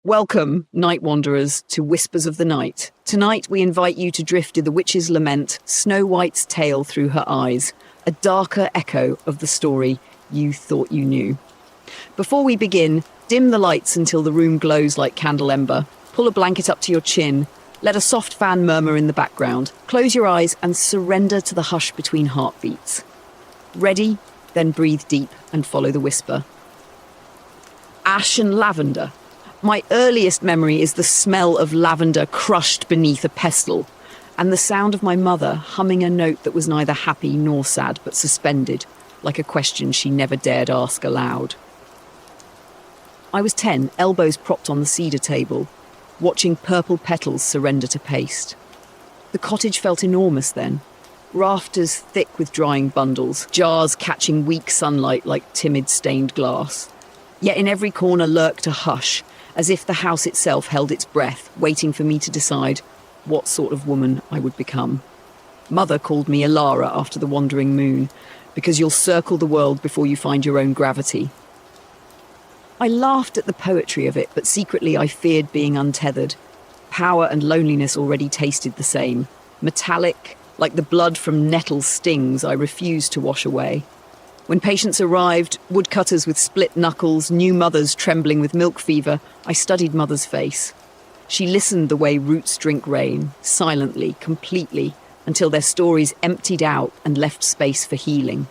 Welcome, night wanderers, to Whispers of the Night. Tonight we invite you to drift to the witch's lament, Snow White's tale through her eyes, a darker echo of the story you thought you knew. Before we begin, dim the lights until the room glows like candle ember, pull a blanket up to your chin, let a soft fan murmur in the background, close your eyes and surrender to the hush between heartbeats. Ready? Then breathe deep and follow the whisper. Ash and lavender. My earliest memory is the smell of lavender crushed beneath a pestle, and the sound of my mother humming a note that was neither happy nor sad but suspended, like a question she never dared ask aloud. I was 10, elbows propped on the cedar table, watching purple petals surrender to paste. The cottage felt enormous then, rafters thick with drying bundles, jars catching weak sunlight like timid stained glass. Yet in every corner lurked a hush, as if the house itself held its breath, waiting for me to decide what sort of woman I would become. Mother called me Elara after the wandering moon, because you'll circle the world before you find your own gravity. I laughed at the poetry of it, but secretly I feared being untethered. Power and loneliness already tasted the same. Metallic, like the blood from nettle stings I refused to wash away. When patients arrived, woodcutters with split knuckles, new mothers trembling with milk fever, I studied Mother's face. She listened the way roots drink rain, silently, completely, until their stories emptied out and left space for healing.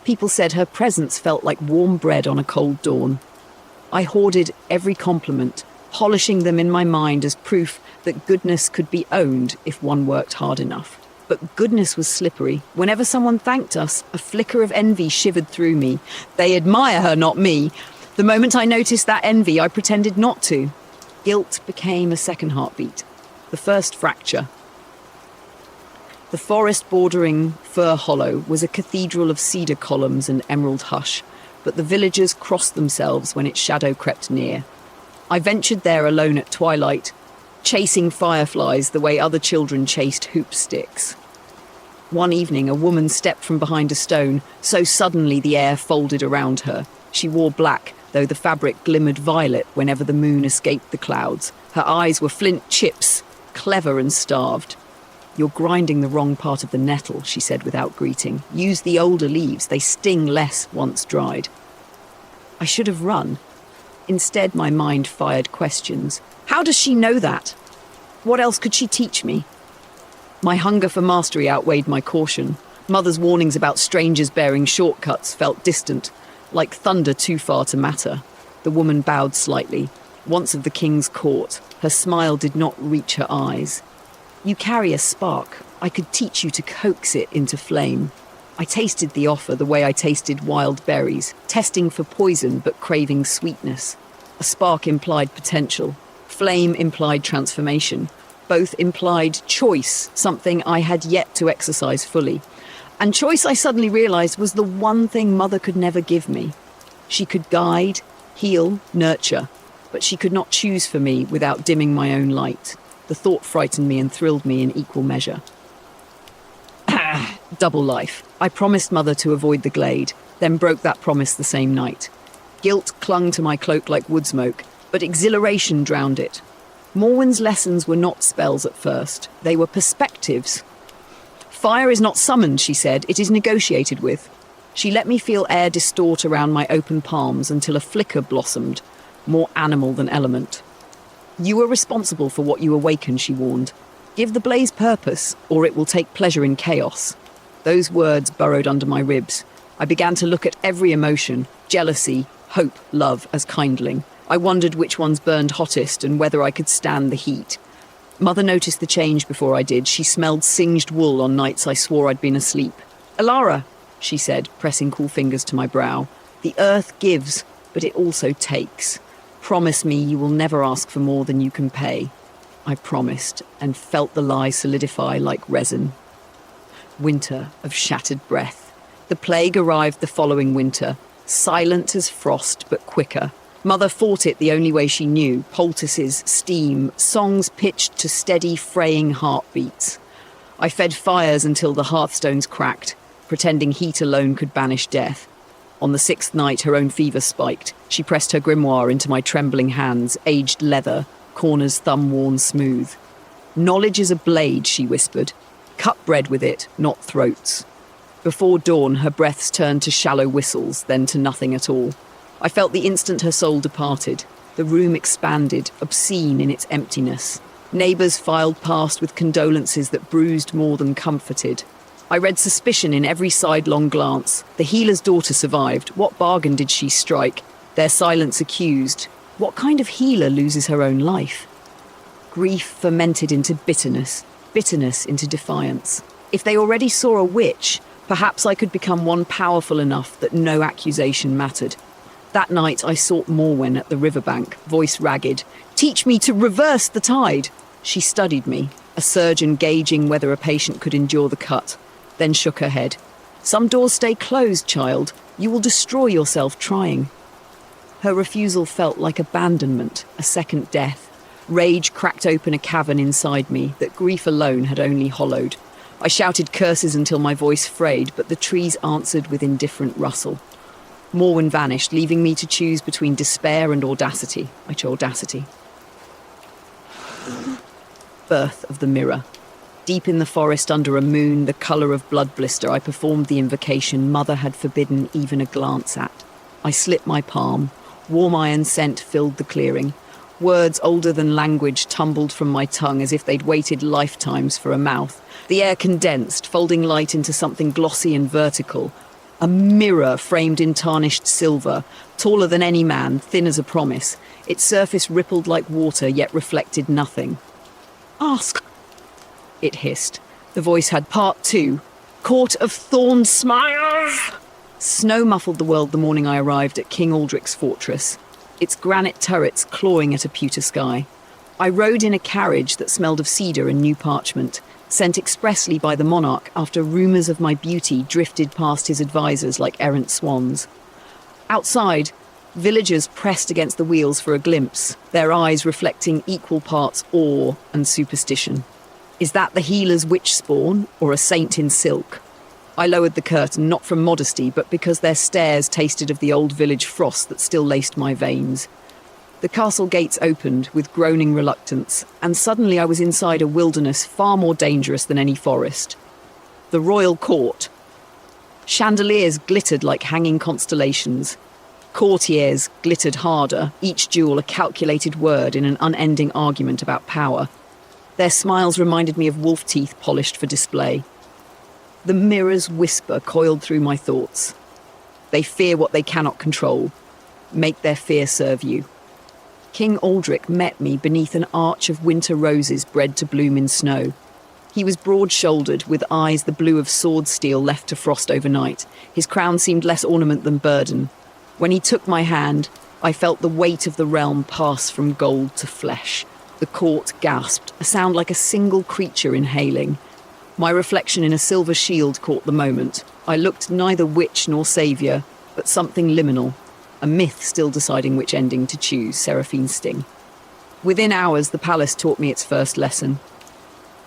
People said her presence felt like warm bread on a cold dawn. I hoarded every compliment, polishing them in my mind as proof that goodness could be owned if one worked hard enough. But goodness was slippery. Whenever someone thanked us, a flicker of envy shivered through me. They admire her, not me. The moment I noticed that envy, I pretended not to. Guilt became a second heartbeat. The first fracture. The forest bordering Fir Hollow was a cathedral of cedar columns and emerald hush, but the villagers crossed themselves when its shadow crept near. I ventured there alone at twilight, chasing fireflies the way other children chased hoop sticks. One evening, a woman stepped from behind a stone, so suddenly the air folded around her. She wore black, though the fabric glimmered violet whenever the moon escaped the clouds. Her eyes were flint chips, clever and starved. "You're grinding the wrong part of the nettle," she said without greeting. "Use the older leaves, they sting less once dried." I should have run. Instead, my mind fired questions. How does she know that? What else could she teach me? My hunger for mastery outweighed my caution. Mother's warnings about strangers bearing shortcuts felt distant, like thunder too far to matter. The woman bowed slightly. Once of the king's court, her smile did not reach her eyes. "You carry a spark. I could teach you to coax it into flame." I tasted the offer the way I tasted wild berries, testing for poison but craving sweetness. A spark implied potential. Flame implied transformation. Both implied choice, something I had yet to exercise fully. And choice, I suddenly realized, was the one thing Mother could never give me. She could guide, heal, nurture, but she could not choose for me without dimming my own light. The thought frightened me and thrilled me in equal measure. Double life. I promised Mother to avoid the glade, then broke that promise the same night. Guilt clung to my cloak like wood smoke, but exhilaration drowned it. Morwen's lessons were not spells at first. They were perspectives. "Fire is not summoned," she said. "It is negotiated with." She let me feel air distort around my open palms until a flicker blossomed, more animal than element. "You are responsible for what you awaken," she warned. "Give the blaze purpose, or it will take pleasure in chaos." Those words burrowed under my ribs. I began to look at every emotion, jealousy, hope, love, as kindling. I wondered which ones burned hottest and whether I could stand the heat. Mother noticed the change before I did. She smelled singed wool on nights I swore I'd been asleep. "Elara," she said, pressing cool fingers to my brow. "The earth gives, but it also takes. Promise me you will never ask for more than you can pay." I promised, and felt the lie solidify like resin. Winter of shattered breath. The plague arrived the following winter, silent as frost but quicker. Mother fought it the only way she knew, poultices, steam, songs pitched to steady, fraying heartbeats. I fed fires until the hearthstones cracked, pretending heat alone could banish death. On the 6th night, her own fever spiked. She pressed her grimoire into my trembling hands, aged leather, corners thumb-worn smooth. "Knowledge is a blade," she whispered. "Cut bread with it, not throats." Before dawn, her breaths turned to shallow whistles, then to nothing at all. I felt the instant her soul departed. The room expanded, obscene in its emptiness. Neighbours filed past with condolences that bruised more than comforted. I read suspicion in every sidelong glance. The healer's daughter survived. What bargain did she strike? Their silence accused. What kind of healer loses her own life? Grief fermented into bitterness, bitterness into defiance. If they already saw a witch, perhaps I could become one powerful enough that no accusation mattered. That night I sought Morwen at the riverbank, voice ragged. "Teach me to reverse the tide!" She studied me, a surgeon gauging whether a patient could endure the cut, then shook her head. "Some doors stay closed, child. You will destroy yourself trying." Her refusal felt like abandonment, a second death. Rage cracked open a cavern inside me that grief alone had only hollowed. I shouted curses until my voice frayed, but the trees answered with indifferent rustle. Morwen vanished, leaving me to choose between despair and audacity. I chose audacity. Birth of the mirror. Deep in the forest under a moon, the colour of blood blister, I performed the invocation Mother had forbidden even a glance at. I slit my palm. Warm iron scent filled the clearing. Words older than language tumbled from my tongue as if they'd waited lifetimes for a mouth. The air condensed, folding light into something glossy and vertical. A mirror framed in tarnished silver, taller than any man, thin as a promise. Its surface rippled like water, yet reflected nothing. "Ask," it hissed. The voice had part 2. "Court of Thorn Smiles!" Snow muffled the world the morning I arrived at King Aldrich's fortress, its granite turrets clawing at a pewter sky. I rode in a carriage that smelled of cedar and new parchment, sent expressly by the monarch after rumours of my beauty drifted past his advisors like errant swans. Outside, villagers pressed against the wheels for a glimpse, their eyes reflecting equal parts awe and superstition. Is that the healer's witch spawn, or a saint in silk? I lowered the curtain, not from modesty, but because their stares tasted of the old village frost that still laced my veins. The castle gates opened with groaning reluctance, and suddenly I was inside a wilderness far more dangerous than any forest. The royal court. Chandeliers glittered like hanging constellations. Courtiers glittered harder, each jewel a calculated word in an unending argument about power. Their smiles reminded me of wolf teeth polished for display. The mirror's whisper coiled through my thoughts. They fear what they cannot control. Make their fear serve you. King Aldrich met me beneath an arch of winter roses bred to bloom in snow. He was broad-shouldered, with eyes the blue of sword steel left to frost overnight. His crown seemed less ornament than burden. When he took my hand, I felt the weight of the realm pass from gold to flesh. The court gasped, a sound like a single creature inhaling. My reflection in a silver shield caught the moment. I looked neither witch nor saviour, but something liminal. A myth still deciding which ending to choose, Seraphine's sting. Within hours, the palace taught me its first lesson.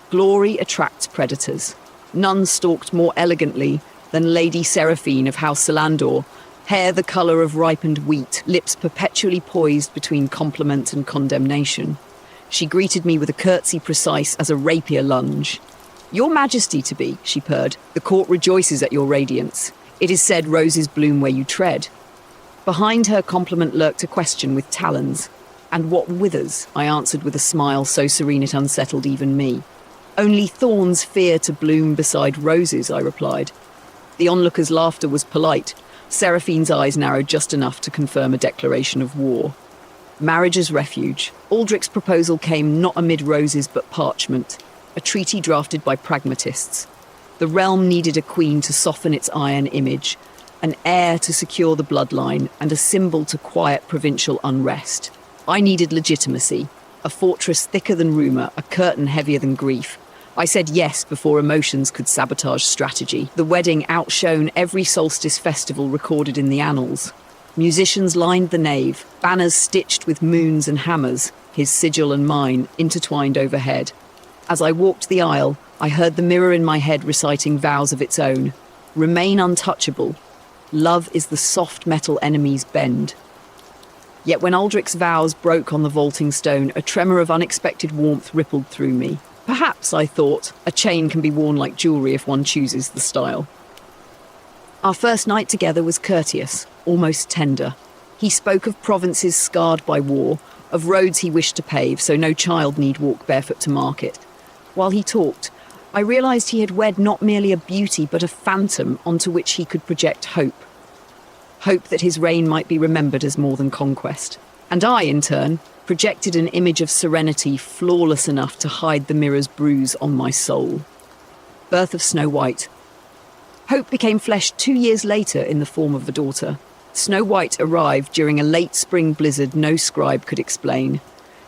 Glory attracts predators. None stalked more elegantly than Lady Seraphine of House Salandor, hair the colour of ripened wheat, lips perpetually poised between compliment and condemnation. She greeted me with a curtsy precise as a rapier lunge. "Your Majesty to be," she purred. "The court rejoices at your radiance. It is said roses bloom where you tread." Behind her compliment lurked a question with talons. "And what withers?" I answered with a smile so serene it unsettled even me. "Only thorns fear to bloom beside roses," I replied. The onlooker's laughter was polite. Seraphine's eyes narrowed just enough to confirm a declaration of war. Marriage as refuge. Aldrich's proposal came not amid roses but parchment, a treaty drafted by pragmatists. The realm needed a queen to soften its iron image, an heir to secure the bloodline, and a symbol to quiet provincial unrest. I needed legitimacy, a fortress thicker than rumour, a curtain heavier than grief. I said yes before emotions could sabotage strategy. The wedding outshone every solstice festival recorded in the annals. Musicians lined the nave, banners stitched with moons and hammers, his sigil and mine intertwined overhead. As I walked the aisle, I heard the mirror in my head reciting vows of its own. Remain untouchable. Love is the soft metal enemies bend. Yet when Aldrich's vows broke on the vaulting stone, a tremor of unexpected warmth rippled through me. Perhaps, I thought, a chain can be worn like jewellery if one chooses the style. Our first night together was courteous, almost tender. He spoke of provinces scarred by war, of roads he wished to pave so no child need walk barefoot to market. While he talked, I realised he had wed not merely a beauty but a phantom onto which he could project hope. Hope that his reign might be remembered as more than conquest. And I, in turn, projected an image of serenity flawless enough to hide the mirror's bruise on my soul. Birth of Snow White. Hope became flesh 2 years later in the form of a daughter. Snow White arrived during a late spring blizzard no scribe could explain.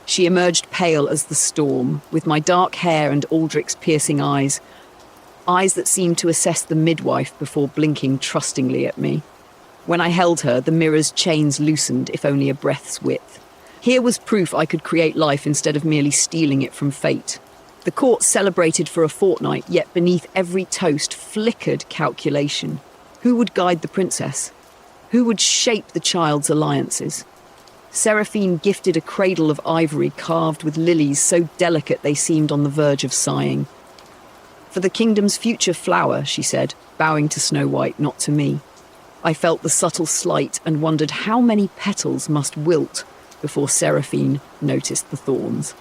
She emerged pale as the storm, with my dark hair and Aldrich's piercing eyes that seemed to assess the midwife before blinking trustingly at me. When I held her, the mirror's chains loosened, if only a breath's width. Here was proof I could create life instead of merely stealing it from fate. The court celebrated for a fortnight, yet beneath every toast flickered calculation. Who would guide the princess? Who would shape the child's alliances? Seraphine gifted a cradle of ivory carved with lilies so delicate they seemed on the verge of sighing. For the kingdom's future flower, she said, bowing to Snow White, not to me. I felt the subtle slight and wondered how many petals must wilt before Seraphine noticed the thorns.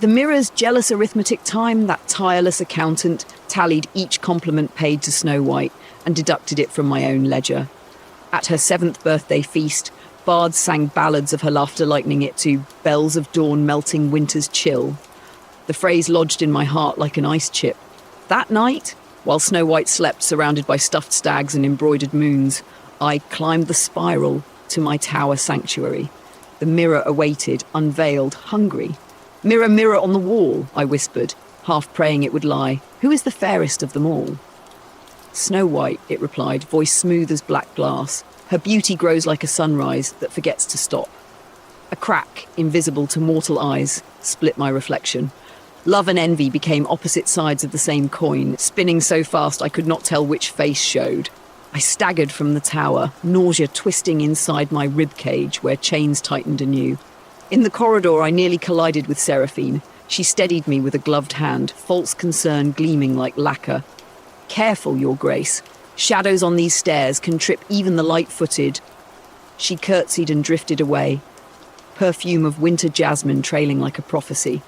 The mirror's jealous arithmetic time, that tireless accountant, tallied each compliment paid to Snow White and deducted it from my own ledger. At her 7th birthday feast, bards sang ballads of her laughter likening it to bells of dawn melting winter's chill. The phrase lodged in my heart like an ice chip. That night, while Snow White slept surrounded by stuffed stags and embroidered moons, I climbed the spiral to my tower sanctuary. The mirror awaited, unveiled, hungry. "Mirror, mirror on the wall," I whispered, half praying it would lie. "Who is the fairest of them all?" "Snow White," it replied, voice smooth as black glass. "Her beauty grows like a sunrise that forgets to stop." A crack, invisible to mortal eyes, split my reflection. Love and envy became opposite sides of the same coin, spinning so fast I could not tell which face showed. I staggered from the tower, nausea twisting inside my ribcage where chains tightened anew. In the corridor, I nearly collided with Seraphine. She steadied me with a gloved hand, false concern gleaming like lacquer. "Careful, Your Grace. Shadows on these stairs can trip even the light-footed." She curtsied and drifted away, perfume of winter jasmine trailing like a prophecy.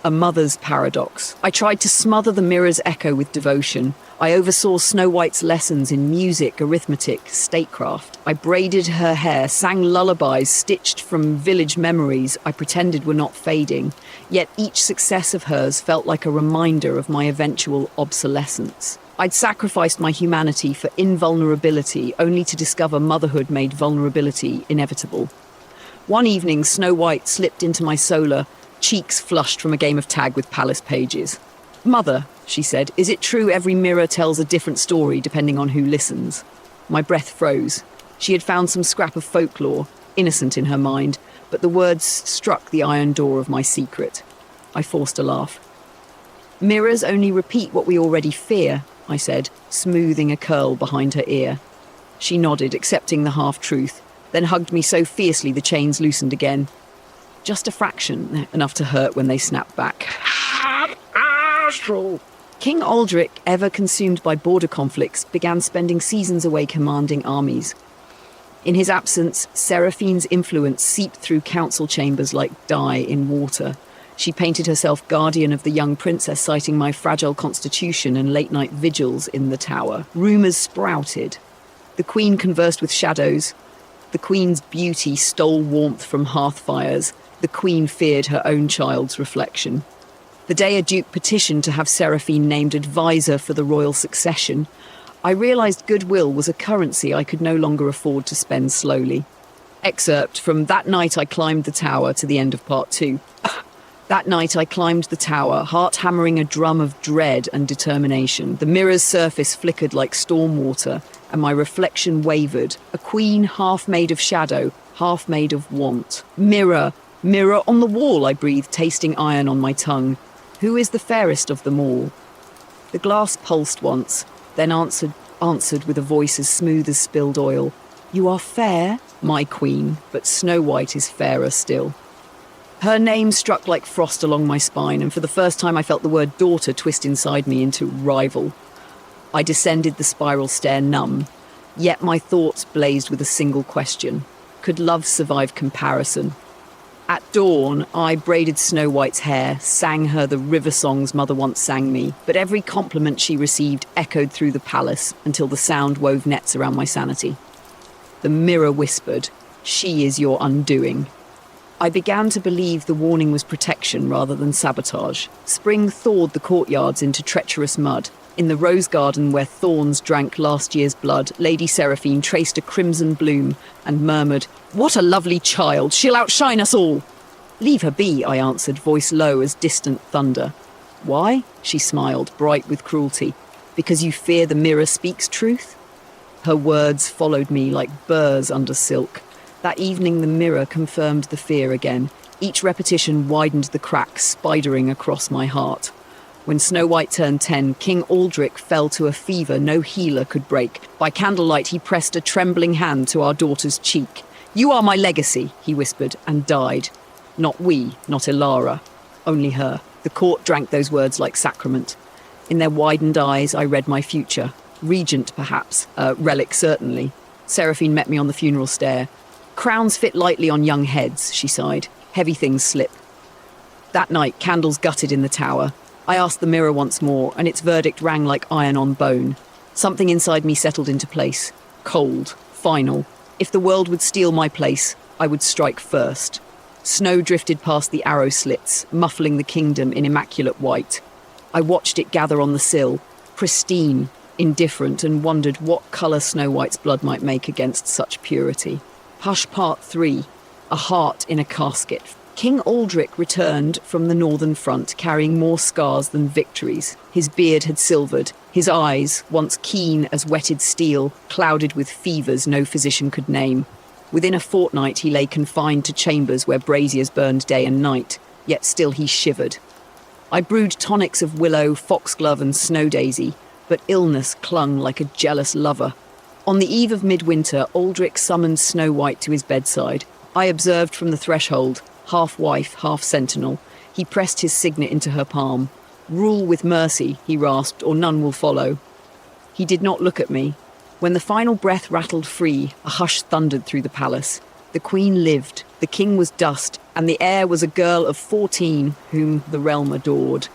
A mother's paradox. I tried to smother the mirror's echo with devotion. I oversaw Snow White's lessons in music, arithmetic, statecraft. I braided her hair, sang lullabies stitched from village memories I pretended were not fading. Yet each success of hers felt like a reminder of my eventual obsolescence. I'd sacrificed my humanity for invulnerability, only to discover motherhood made vulnerability inevitable. One evening, Snow White slipped into my solar, cheeks flushed from a game of tag with palace pages. "Mother," she said, "is it true every mirror tells a different story depending on who listens?" My breath froze. She had found some scrap of folklore, innocent in her mind, but the words struck the iron door of my secret. I forced a laugh. "Mirrors only repeat what we already fear," I said, smoothing a curl behind her ear. She nodded, accepting the half-truth, then hugged me so fiercely the chains loosened again. Just a fraction, enough to hurt when they snapped back. King Aldrich, ever consumed by border conflicts, began spending seasons away commanding armies. In his absence, Seraphine's influence seeped through council chambers like dye in water. She painted herself guardian of the young princess, citing my fragile constitution and late-night vigils in the tower. Rumours sprouted. The queen conversed with shadows. The queen's beauty stole warmth from hearth fires. The queen feared her own child's reflection. The day a duke petitioned to have Seraphine named advisor for the royal succession, I realised goodwill was a currency I could no longer afford to spend slowly. Excerpt from That Night I Climbed the Tower to the end of part 2. That night I climbed the tower, heart hammering a drum of dread and determination. The mirror's surface flickered like storm water, and my reflection wavered, a queen half made of shadow, half made of want. "Mirror, mirror on the wall," I breathed, tasting iron on my tongue. "Who is the fairest of them all?" The glass pulsed once, then answered answered with a voice as smooth as spilled oil. "You are fair, my queen, but Snow White is fairer still." Her name struck like frost along my spine, and for the first time I felt the word daughter twist inside me into rival. I descended the spiral stair numb, yet my thoughts blazed with a single question. Could love survive comparison? At dawn, I braided Snow White's hair, sang her the river songs mother once sang me, but every compliment she received echoed through the palace until the sound wove nets around my sanity. The mirror whispered, "She is your undoing." I began to believe the warning was protection rather than sabotage. Spring thawed the courtyards into treacherous mud. In the rose garden where thorns drank last year's blood, Lady Seraphine traced a crimson bloom and murmured, "What a lovely child! She'll outshine us all!" "Leave her be," I answered, voice low as distant thunder. "Why?" she smiled, bright with cruelty. "Because you fear the mirror speaks truth?" Her words followed me like burrs under silk. That evening the mirror confirmed the fear again. Each repetition widened the cracks, spidering across my heart. When Snow White turned 10, King Aldrich fell to a fever no healer could break. By candlelight he pressed a trembling hand to our daughter's cheek. "You are my legacy," he whispered, and died. Not we, not Elara, only her. The court drank those words like sacrament. In their widened eyes I read my future. Regent, perhaps. Relic, certainly. Seraphine met me on the funeral stair. "Crowns fit lightly on young heads," she sighed. "Heavy things slip." That night, candles gutted in the tower. I asked the mirror once more, and its verdict rang like iron on bone. Something inside me settled into place. Cold, final. If the world would steal my place, I would strike first. Snow drifted past the arrow slits, muffling the kingdom in immaculate white. I watched it gather on the sill, pristine, indifferent, and wondered what colour Snow White's blood might make against such purity. Hush Part 3. A Heart in a Casket. King Aldrich returned from the northern front, carrying more scars than victories. His beard had silvered, his eyes, once keen as whetted steel, clouded with fevers no physician could name. Within a fortnight he lay confined to chambers where braziers burned day and night, yet still he shivered. I brewed tonics of willow, foxglove and snow daisy, but illness clung like a jealous lover. On the eve of midwinter, Aldrich summoned Snow White to his bedside. I observed from the threshold, half wife, half sentinel. He pressed his signet into her palm. "Rule with mercy," he rasped, "or none will follow." He did not look at me. When the final breath rattled free, a hush thundered through the palace. The queen lived, the king was dust, and the heir was a girl of 14 whom the realm adored.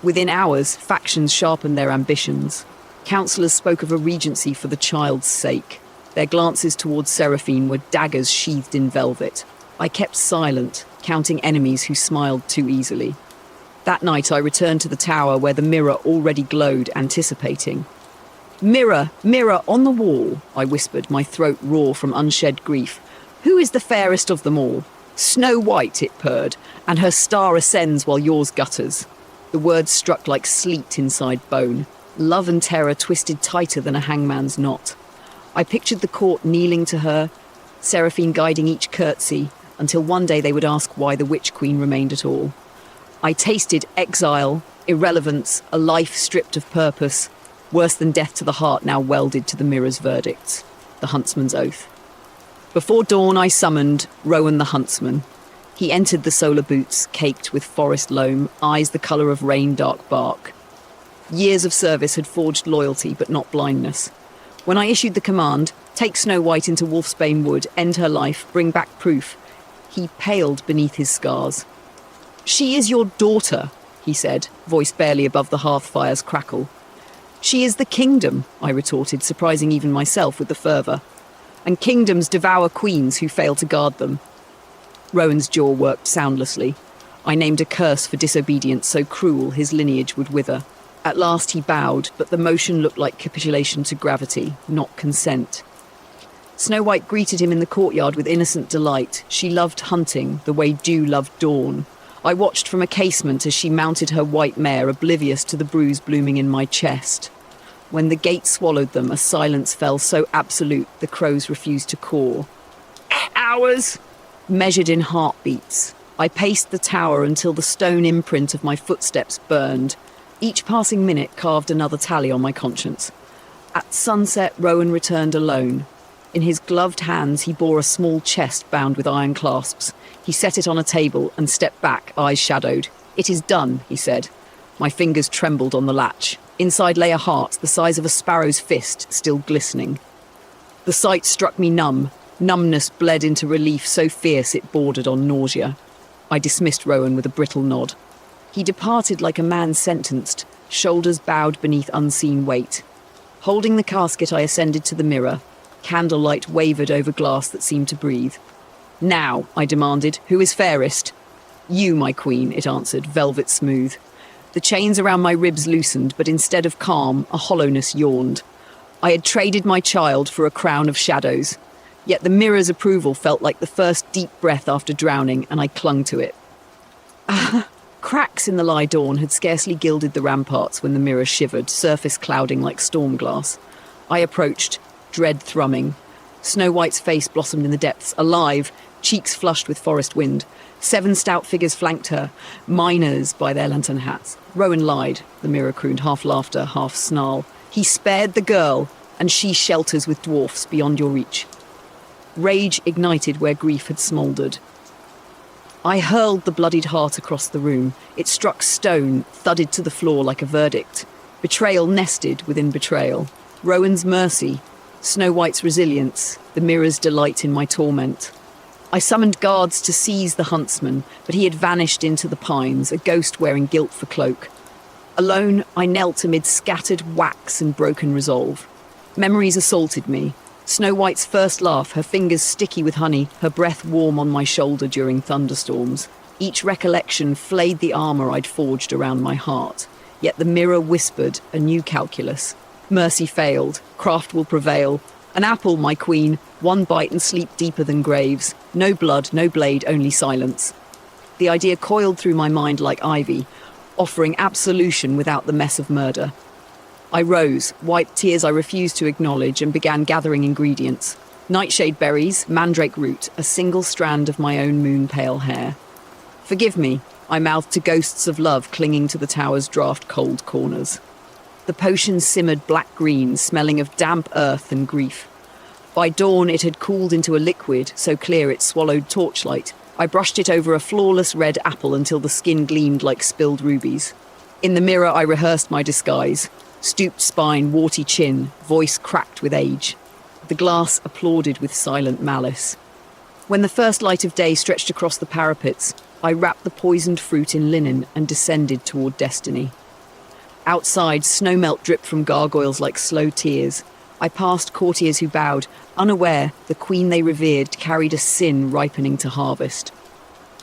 Within hours, factions sharpened their ambitions. Councillors spoke of a regency for the child's sake. Their glances towards Seraphine were daggers sheathed in velvet. I kept silent, counting enemies who smiled too easily. That night I returned to the tower where the mirror already glowed, anticipating. "Mirror, mirror on the wall," I whispered, my throat raw from unshed grief. "Who is the fairest of them all?" "Snow White," it purred, "and her star ascends while yours gutters." The words struck like sleet inside bone. Love and terror twisted tighter than a hangman's knot. I pictured the court kneeling to her, Seraphine guiding each curtsy, until one day they would ask why the Witch Queen remained at all. I tasted exile, irrelevance, a life stripped of purpose. Worse than death to the heart now welded to the mirror's verdicts. The huntsman's oath. Before dawn I summoned Rowan the huntsman. He entered the solar boots, caked with forest loam, eyes the colour of rain-dark bark. Years of service had forged loyalty, but not blindness. When I issued the command, "Take Snow White into Wolfsbane Wood, end her life, bring back proof," he paled beneath his scars. "She is your daughter," he said, voice barely above the hearth fire's crackle. "She is the kingdom," I retorted, surprising even myself with the fervour. "And kingdoms devour queens who fail to guard them." Rowan's jaw worked soundlessly. I named a curse for disobedience so cruel his lineage would wither. At last he bowed, but the motion looked like capitulation to gravity, not consent. Snow White greeted him in the courtyard with innocent delight. She loved hunting, the way dew loved dawn. I watched from a casement as she mounted her white mare, oblivious to the bruise blooming in my chest. When the gate swallowed them, a silence fell so absolute the crows refused to caw. "Hours!" Measured in heartbeats. I paced the tower until the stone imprint of my footsteps burned. Each passing minute carved another tally on my conscience. At sunset, Rowan returned alone. In his gloved hands, he bore a small chest bound with iron clasps. He set it on a table and stepped back, eyes shadowed. "It is done," he said. My fingers trembled on the latch. Inside lay a heart the size of a sparrow's fist, still glistening. The sight struck me numb. Numbness bled into relief so fierce it bordered on nausea. I dismissed Rowan with a brittle nod. He departed like a man sentenced, shoulders bowed beneath unseen weight. Holding the casket, I ascended to the mirror. Candlelight wavered over glass that seemed to breathe. "Now," I demanded, "who is fairest?" "You, my queen," it answered, velvet smooth. The chains around my ribs loosened, but instead of calm, a hollowness yawned. I had traded my child for a crown of shadows. Yet the mirror's approval felt like the first deep breath after drowning, and I clung to it. Cracks in the lie dawn had scarcely gilded the ramparts when the mirror shivered, surface clouding like storm glass. I approached, dread thrumming. Snow White's face blossomed in the depths, alive, cheeks flushed with forest wind. 7 stout figures flanked her, miners by their lantern hats. Rowan lied, the mirror crooned, half laughter, half snarl. He spared the girl, and she shelters with dwarfs beyond your reach. Rage ignited where grief had smouldered. I hurled the bloodied heart across the room. It struck stone, thudded to the floor like a verdict. Betrayal nested within betrayal. Rowan's mercy, Snow White's resilience, the mirror's delight in my torment. I summoned guards to seize the huntsman, but he had vanished into the pines, a ghost wearing guilt for cloak. Alone, I knelt amid scattered wax and broken resolve. Memories assaulted me. Snow White's first laugh, her fingers sticky with honey, her breath warm on my shoulder during thunderstorms. Each recollection flayed the armour I'd forged around my heart. Yet the mirror whispered a new calculus. Mercy failed. Craft will prevail. An apple, my queen. 1 bite and sleep deeper than graves. No blood, no blade, only silence. The idea coiled through my mind like ivy, offering absolution without the mess of murder. I rose, wiped tears I refused to acknowledge, and began gathering ingredients. Nightshade berries, mandrake root, a single strand of my own moon-pale hair. "Forgive me," I mouthed to ghosts of love clinging to the tower's draught-cold corners. The potion simmered black-green, smelling of damp earth and grief. By dawn it had cooled into a liquid, so clear it swallowed torchlight. I brushed it over a flawless red apple until the skin gleamed like spilled rubies. In the mirror I rehearsed my disguise. Stooped spine, warty chin, voice cracked with age. The glass applauded with silent malice. When the first light of day stretched across the parapets, I wrapped the poisoned fruit in linen and descended toward destiny. Outside, snowmelt dripped from gargoyles like slow tears. I passed courtiers who bowed, unaware the queen they revered carried a sin ripening to harvest.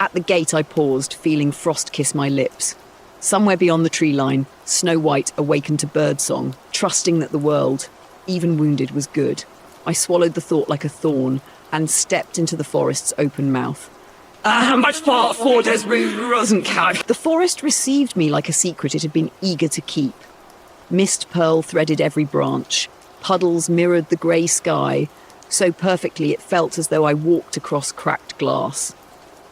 At the gate I paused, feeling frost kiss my lips. Somewhere beyond the tree line, Snow White awakened to birdsong, trusting that the world, even wounded, was good. I swallowed the thought like a thorn and stepped into the forest's open mouth. Much far forward as Rosenkau. The forest received me like a secret it had been eager to keep. Mist pearl threaded every branch. Puddles mirrored the grey sky, so perfectly it felt as though I walked across cracked glass.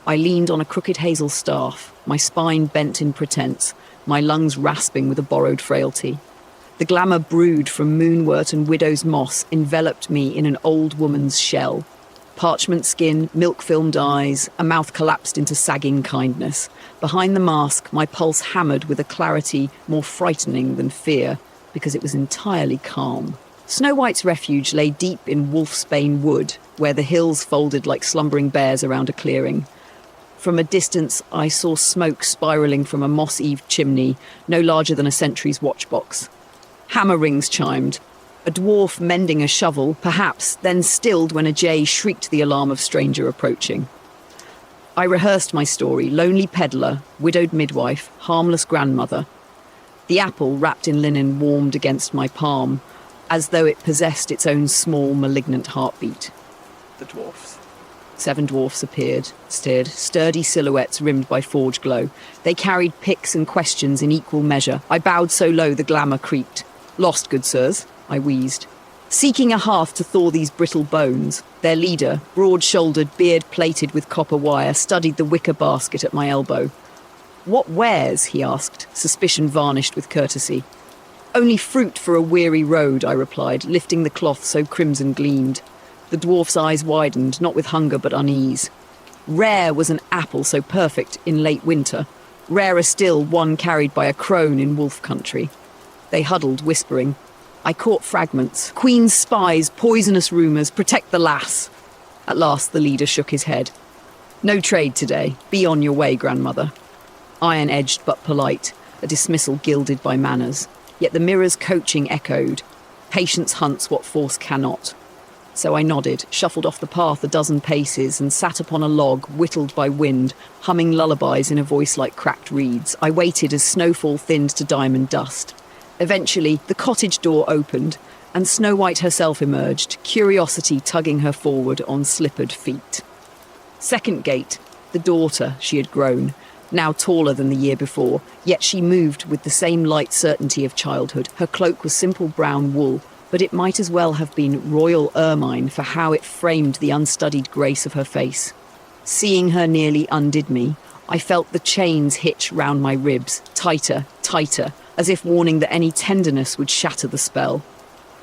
I leaned on a crooked hazel staff, my spine bent in pretense, my lungs rasping with a borrowed frailty. The glamour brewed from moonwort and widow's moss enveloped me in an old woman's shell. Parchment skin, milk-filmed eyes, a mouth collapsed into sagging kindness. Behind the mask, my pulse hammered with a clarity more frightening than fear, because it was entirely calm. Snow White's refuge lay deep in Wolfsbane Wood, where the hills folded like slumbering bears around a clearing. From a distance, I saw smoke spiralling from a moss-eaved chimney, no larger than a sentry's watchbox. Hammer rings chimed. A dwarf mending a shovel, perhaps, then stilled when a jay shrieked the alarm of stranger approaching. I rehearsed my story, lonely peddler, widowed midwife, harmless grandmother. The apple, wrapped in linen, warmed against my palm, as though it possessed its own small, malignant heartbeat. The dwarfs. 7 dwarfs appeared, sturdy silhouettes rimmed by forge glow. They carried picks and questions in equal measure. I bowed so low the glamour creaked. "Lost, good sirs," I wheezed. Seeking a hearth to thaw these brittle bones, their leader, broad-shouldered, beard-plated with copper wire, studied the wicker basket at my elbow. "What wares?" he asked, suspicion varnished with courtesy. Only fruit for a weary road, I replied, lifting the cloth so crimson gleamed. The dwarf's eyes widened, not with hunger but unease. Rare was an apple so perfect in late winter. Rarer still one carried by a crone in wolf country. They huddled, whispering. I caught fragments. Queen's spies, poisonous rumours, protect the lass. At last the leader shook his head. No trade today. Be on your way, grandmother. Iron-edged but polite, a dismissal gilded by manners. Yet the mirror's coaching echoed. Patience hunts what force cannot. So I nodded, shuffled off the path a dozen paces, and sat upon a log, whittled by wind, humming lullabies in a voice like cracked reeds. I waited as snowfall thinned to diamond dust. Eventually, the cottage door opened, and Snow White herself emerged, curiosity tugging her forward on slippered feet. Second gate, the daughter she had grown, now taller than the year before, yet she moved with the same light certainty of childhood. Her cloak was simple brown wool, but it might as well have been royal ermine for how it framed the unstudied grace of her face. Seeing her nearly undid me. I felt the chains hitch round my ribs, tighter, tighter, as if warning that any tenderness would shatter the spell.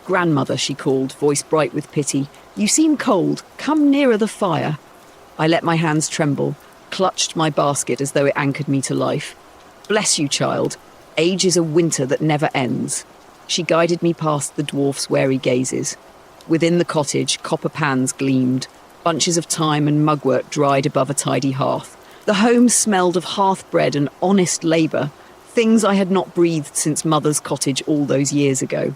Grandmother, she called, voice bright with pity. You seem cold. Come nearer the fire. I let my hands tremble, clutched my basket as though it anchored me to life. Bless you, child. Age is a winter that never ends. She guided me past the dwarf's wary gazes. Within the cottage, copper pans gleamed. Bunches of thyme and mugwort dried above a tidy hearth. The home smelled of hearth bread and honest labour, things I had not breathed since Mother's cottage all those years ago.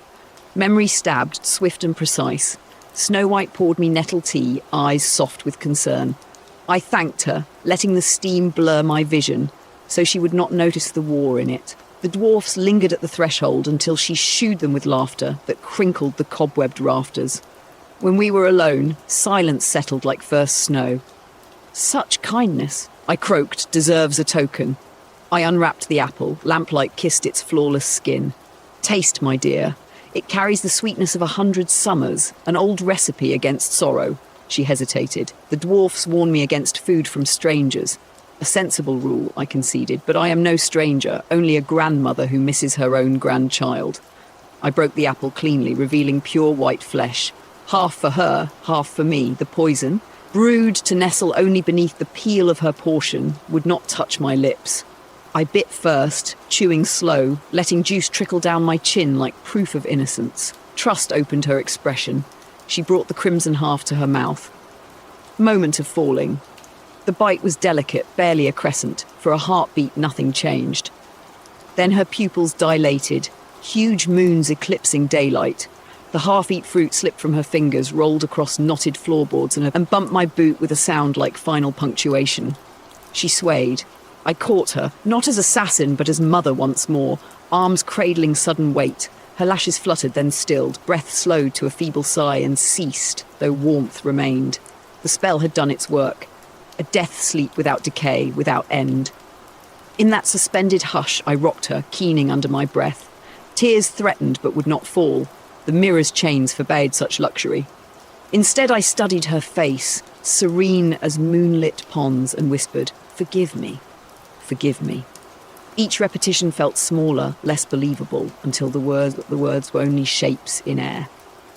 Memory stabbed, swift and precise. Snow White poured me nettle tea, eyes soft with concern. I thanked her, letting the steam blur my vision, so she would not notice the war in it. The dwarfs lingered at the threshold until she shooed them with laughter that crinkled the cobwebbed rafters. When we were alone, silence settled like first snow. Such kindness, I croaked, deserves a token. I unwrapped the apple, lamplight kissed its flawless skin. Taste, my dear. It carries the sweetness of 100 summers, an old recipe against sorrow. She hesitated. The dwarfs warn me against food from strangers. A sensible rule, I conceded, but I am no stranger, only a grandmother who misses her own grandchild. I broke the apple cleanly, revealing pure white flesh. Half for her, half for me. The poison, brewed to nestle only beneath the peel of her portion, would not touch my lips. I bit first, chewing slow, letting juice trickle down my chin like proof of innocence. Trust opened her expression. She brought the crimson half to her mouth. Moment of falling. The bite was delicate, barely a crescent. For a heartbeat, nothing changed. Then her pupils dilated, huge moons eclipsing daylight. The half-eat fruit slipped from her fingers, rolled across knotted floorboards, and bumped my boot with a sound like final punctuation. She swayed. I caught her, not as assassin, but as mother once more, arms cradling sudden weight. Her lashes fluttered, then stilled, breath slowed to a feeble sigh and ceased, though warmth remained. The spell had done its work. A death sleep without decay, without end. In that suspended hush, I rocked her, keening under my breath. Tears threatened but would not fall. The mirror's chains forbade such luxury. Instead, I studied her face, serene as moonlit ponds, and whispered, "Forgive me. Forgive me." Each repetition felt smaller, less believable, until the words were only shapes in air.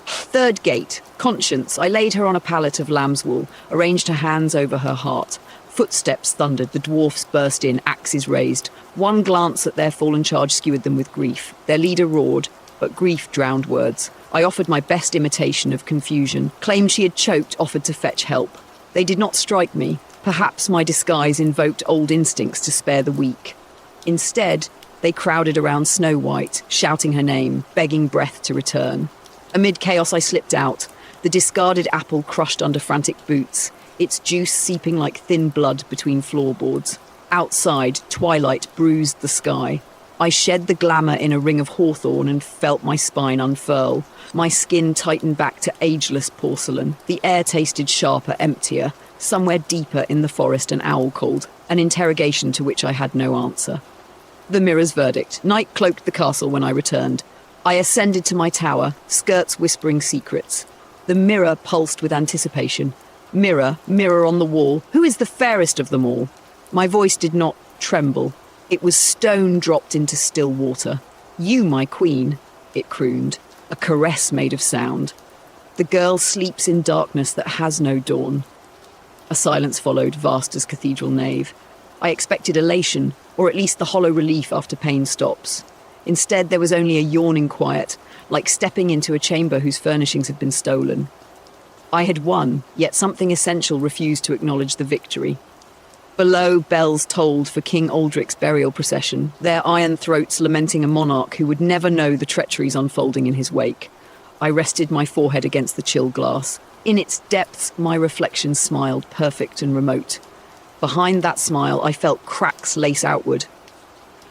Third gate, conscience. I laid her on a pallet of lamb's wool, arranged her hands over her heart. Footsteps thundered, the dwarfs burst in, axes raised. One glance at their fallen charge skewered them with grief. Their leader roared, but grief drowned words. I offered my best imitation of confusion, claimed she had choked, offered to fetch help. They did not strike me. Perhaps my disguise invoked old instincts to spare the weak. Instead, they crowded around Snow White, shouting her name, begging breath to return. Amid chaos, I slipped out, the discarded apple crushed under frantic boots, its juice seeping like thin blood between floorboards. Outside, twilight bruised the sky. I shed the glamour in a ring of hawthorn and felt my spine unfurl. My skin tightened back to ageless porcelain. The air tasted sharper, emptier. Somewhere deeper in the forest an owl called, an interrogation to which I had no answer. The mirror's verdict. Night cloaked the castle when I returned. I ascended to my tower, skirts whispering secrets. The mirror pulsed with anticipation. Mirror, mirror on the wall, who is the fairest of them all? My voice did not tremble. It was stone dropped into still water. You, my queen. it crooned, a caress made of sound. The girl sleeps in darkness that has no dawn. A silence followed, vast as cathedral nave. I expected elation, or at least the hollow relief after pain stops. Instead, there was only a yawning quiet, like stepping into a chamber whose furnishings had been stolen. I had won, yet something essential refused to acknowledge the victory. Below, bells tolled for King Aldrich's burial procession, their iron throats lamenting a monarch who would never know the treacheries unfolding in his wake. I rested my forehead against the chill glass. In its depths, my reflection smiled, perfect and remote. Behind that smile, I felt cracks lace outward.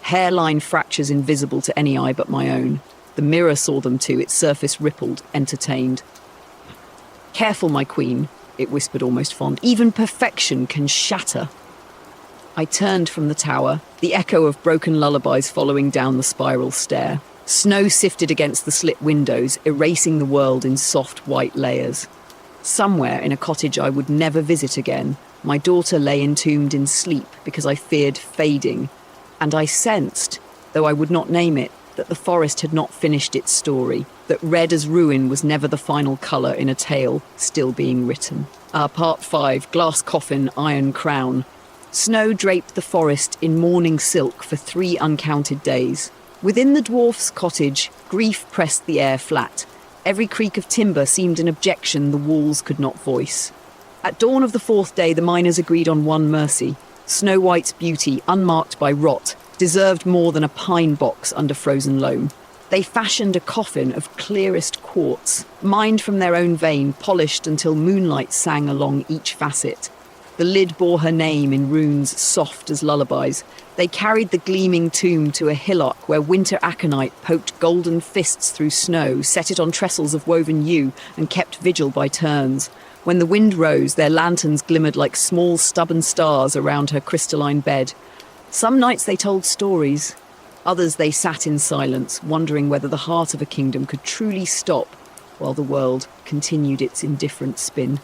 Hairline fractures invisible to any eye but my own. The mirror saw them too, its surface rippled, entertained. "Careful, my queen," it whispered almost fond. "Even perfection can shatter." I turned from the tower, the echo of broken lullabies following down the spiral stair. Snow sifted against the slit windows, erasing the world in soft white layers. Somewhere in a cottage I would never visit again, my daughter lay entombed in sleep because I feared fading, and I sensed, though I would not name it, that the forest had not finished its story, that red as ruin was never the final colour in a tale still being written. Part 5, Glass Coffin, Iron Crown. Snow draped the forest in mourning silk for 3 uncounted days. Within the dwarf's cottage, grief pressed the air flat. Every creak of timber seemed an objection the walls could not voice. At dawn of the 4th day, the miners agreed on one mercy. Snow White's beauty, unmarked by rot, deserved more than a pine box under frozen loam. They fashioned a coffin of clearest quartz, mined from their own vein, polished until moonlight sang along each facet. The lid bore her name in runes soft as lullabies. They carried the gleaming tomb to a hillock where winter aconite poked golden fists through snow, set it on trestles of woven yew, and kept vigil by turns. When the wind rose, their lanterns glimmered like small stubborn stars around her crystalline bed. Some nights they told stories. Others they sat in silence, wondering whether the heart of a kingdom could truly stop while the world continued its indifferent spin.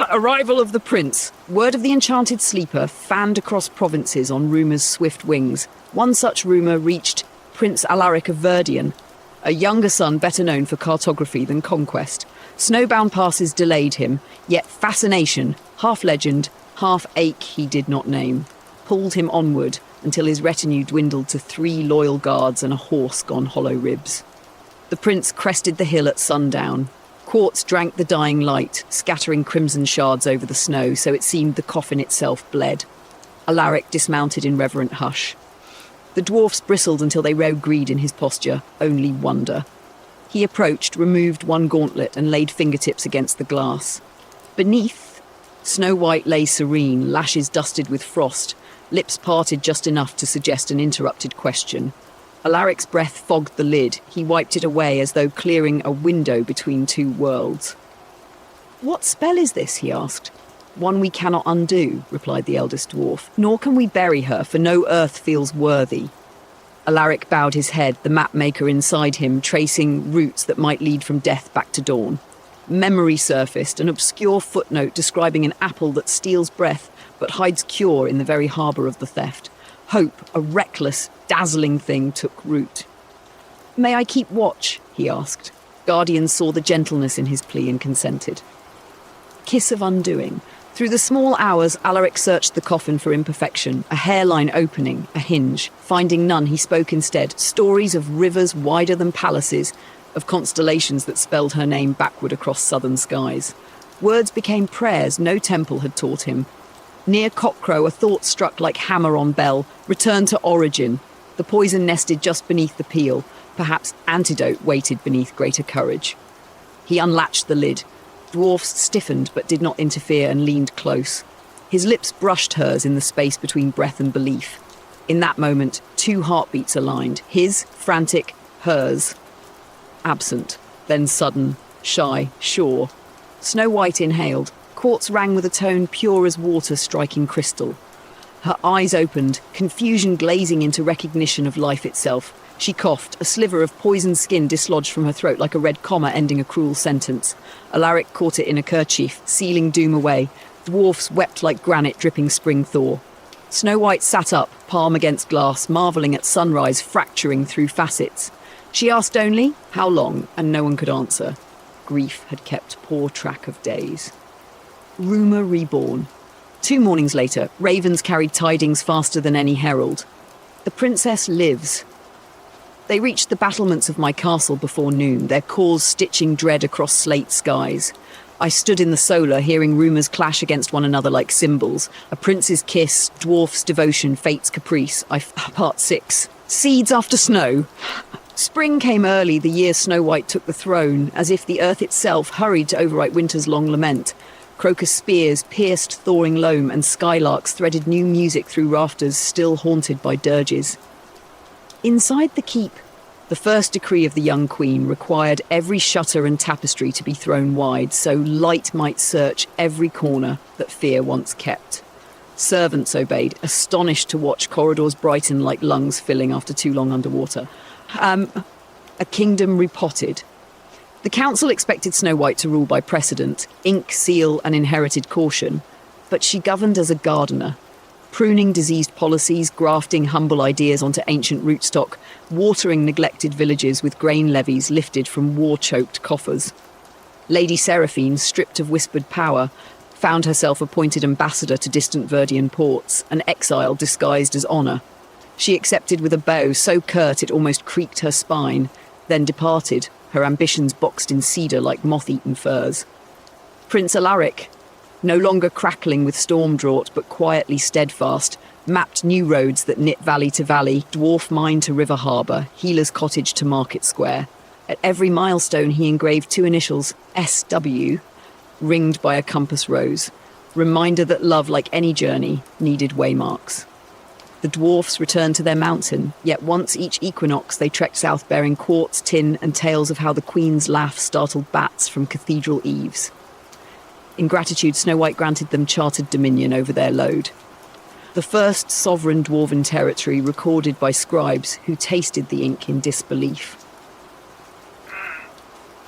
Arrival of the prince. Word of the enchanted sleeper fanned across provinces on rumour's swift wings. One such rumour reached Prince Alaric of Verdian, a younger son better known for cartography than conquest. Snowbound passes delayed him, yet fascination, half legend, half ache he did not name, pulled him onward until his retinue dwindled to 3 loyal guards and a horse gone hollow ribs. The prince crested the hill at sundown. Quartz drank the dying light, scattering crimson shards over the snow, so it seemed the coffin itself bled. Alaric dismounted in reverent hush. The dwarfs bristled until they agreed in his posture, only wonder. He approached, removed one gauntlet, and laid fingertips against the glass. Beneath, Snow White lay serene, lashes dusted with frost, lips parted just enough to suggest an interrupted question. Alaric's breath fogged the lid. He wiped it away as though clearing a window between 2 worlds. "What spell is this?" he asked. "One we cannot undo," replied the eldest dwarf. "Nor can we bury her, for no earth feels worthy." Alaric bowed his head, the map-maker inside him tracing routes that might lead from death back to dawn. Memory surfaced, an obscure footnote describing an apple that steals breath but hides cure in the very harbour of the theft. Hope, a reckless, dazzling thing, took root. "May I keep watch?" he asked. Guardian saw the gentleness in his plea and consented. Kiss of undoing. Through the small hours, Alaric searched the coffin for imperfection, a hairline opening, a hinge. Finding none, he spoke instead, stories of rivers wider than palaces, of constellations that spelled her name backward across southern skies. Words became prayers no temple had taught him. Near cockcrow, a thought struck like hammer on bell, return to origin. The poison nested just beneath the peel. Perhaps antidote waited beneath greater courage. He unlatched the lid. Dwarfs stiffened but did not interfere and leaned close. His lips brushed hers in the space between breath and belief. In that moment, 2 heartbeats aligned. His, frantic, hers, absent, then sudden, shy, sure. Snow White inhaled. Quartz rang with a tone pure as water striking crystal. Her eyes opened, confusion glazing into recognition of life itself. She coughed, a sliver of poisoned skin dislodged from her throat like a red comma ending a cruel sentence. Alaric caught it in a kerchief, sealing doom away. Dwarfs wept like granite dripping spring thaw. Snow White sat up, palm against glass, marvelling at sunrise fracturing through facets. She asked only, how long, and no one could answer. Grief had kept poor track of days. Rumour reborn. 2 mornings later, ravens carried tidings faster than any herald. The princess lives. They reached the battlements of my castle before noon, their caws stitching dread across slate skies. I stood in the solar, hearing rumours clash against one another like cymbals. A prince's kiss, dwarf's devotion, fate's caprice. Part 6. Seeds after snow. Spring came early the year Snow White took the throne, as if the earth itself hurried to overwrite winter's long lament. Crocus spears pierced thawing loam, and skylarks threaded new music through rafters still haunted by dirges. Inside the keep, the first decree of the young queen required every shutter and tapestry to be thrown wide, so light might search every corner that fear once kept. Servants obeyed, astonished to watch corridors brighten like lungs filling after too long underwater. A kingdom repotted. The council expected Snow White to rule by precedent, ink, seal, and inherited caution, but she governed as a gardener, pruning diseased policies, grafting humble ideas onto ancient rootstock, watering neglected villages with grain levies lifted from war-choked coffers. Lady Seraphine, stripped of whispered power, found herself appointed ambassador to distant Verdian ports, an exile disguised as honour. She accepted with a bow so curt it almost creaked her spine, then departed, her ambitions boxed in cedar like moth-eaten furs. Prince Alaric, no longer crackling with storm draught but quietly steadfast, mapped new roads that knit valley to valley, dwarf mine to river harbour, healer's cottage to market square. At every milestone he engraved 2 initials, SW, ringed by a compass rose, reminder that love, like any journey, needed waymarks. The dwarfs returned to their mountain, yet once each equinox they trekked south bearing quartz, tin, and tales of how the queen's laugh startled bats from cathedral eaves. In gratitude, Snow White granted them chartered dominion over their load. The first sovereign dwarven territory recorded by scribes who tasted the ink in disbelief.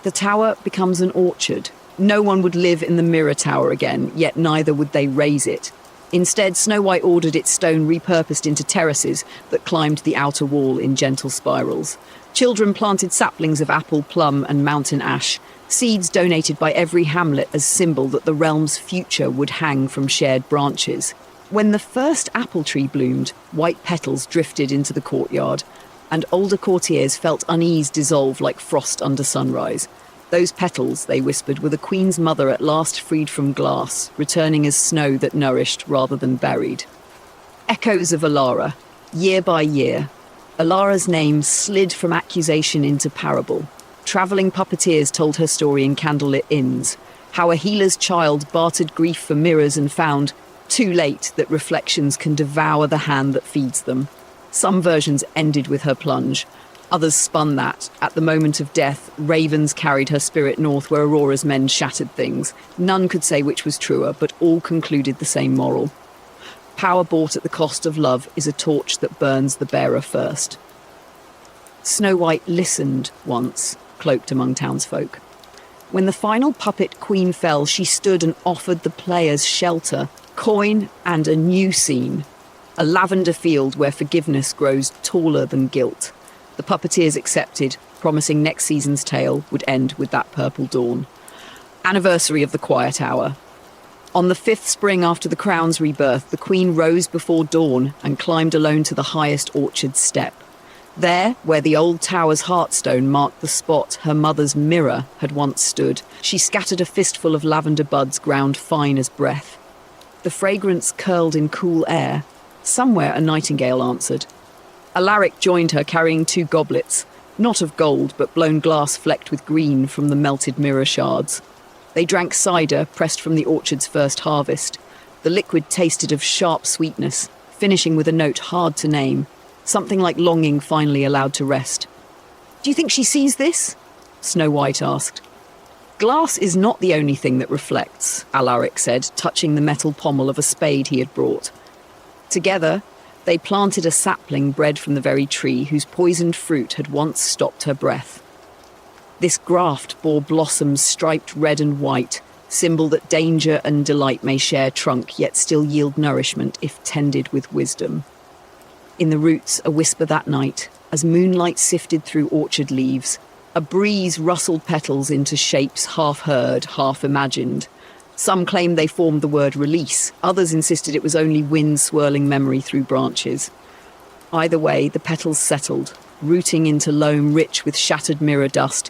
The tower becomes an orchard. No one would live in the mirror tower again, yet neither would they raise it. Instead, Snow White ordered its stone repurposed into terraces that climbed the outer wall in gentle spirals. Children planted saplings of apple, plum, and mountain ash, seeds donated by every hamlet as symbol that the realm's future would hang from shared branches. When the first apple tree bloomed, white petals drifted into the courtyard, and older courtiers felt unease dissolve like frost under sunrise. Those petals, they whispered, were the queen's mother at last freed from glass, returning as snow that nourished rather than buried. Echoes of Elara, year by year. Elara's name slid from accusation into parable. Travelling puppeteers told her story in candlelit inns, how a healer's child bartered grief for mirrors and found, too late, that reflections can devour the hand that feeds them. Some versions ended with her plunge. Others spun that, at the moment of death, ravens carried her spirit north where Aurora's men shattered things. None could say which was truer, but all concluded the same moral. Power bought at the cost of love is a torch that burns the bearer first. Snow White listened once, cloaked among townsfolk. When the final puppet queen fell, she stood and offered the players shelter, coin, and a new scene. A lavender field where forgiveness grows taller than guilt. The puppeteers accepted, promising next season's tale would end with that purple dawn. Anniversary of the Quiet Hour. On the 5th spring after the crown's rebirth, the queen rose before dawn and climbed alone to the highest orchard step. There, where the old tower's heartstone marked the spot her mother's mirror had once stood, she scattered a fistful of lavender buds ground fine as breath. The fragrance curled in cool air. Somewhere a nightingale answered. Alaric joined her carrying 2 goblets, not of gold but blown glass flecked with green from the melted mirror shards. They drank cider pressed from the orchard's first harvest. The liquid tasted of sharp sweetness, finishing with a note hard to name, something like longing finally allowed to rest. "Do you think she sees this?" Snow White asked. "Glass is not the only thing that reflects," Alaric said, touching the metal pommel of a spade he had brought. Together, they planted a sapling bred from the very tree whose poisoned fruit had once stopped her breath. This graft bore blossoms striped red and white, symbol that danger and delight may share trunk yet still yield nourishment if tended with wisdom. In the roots, a whisper that night, as moonlight sifted through orchard leaves. A breeze rustled petals into shapes half heard, half imagined. Some claimed they formed the word release. Others insisted it was only wind swirling memory through branches. Either way, the petals settled, rooting into loam rich with shattered mirror dust,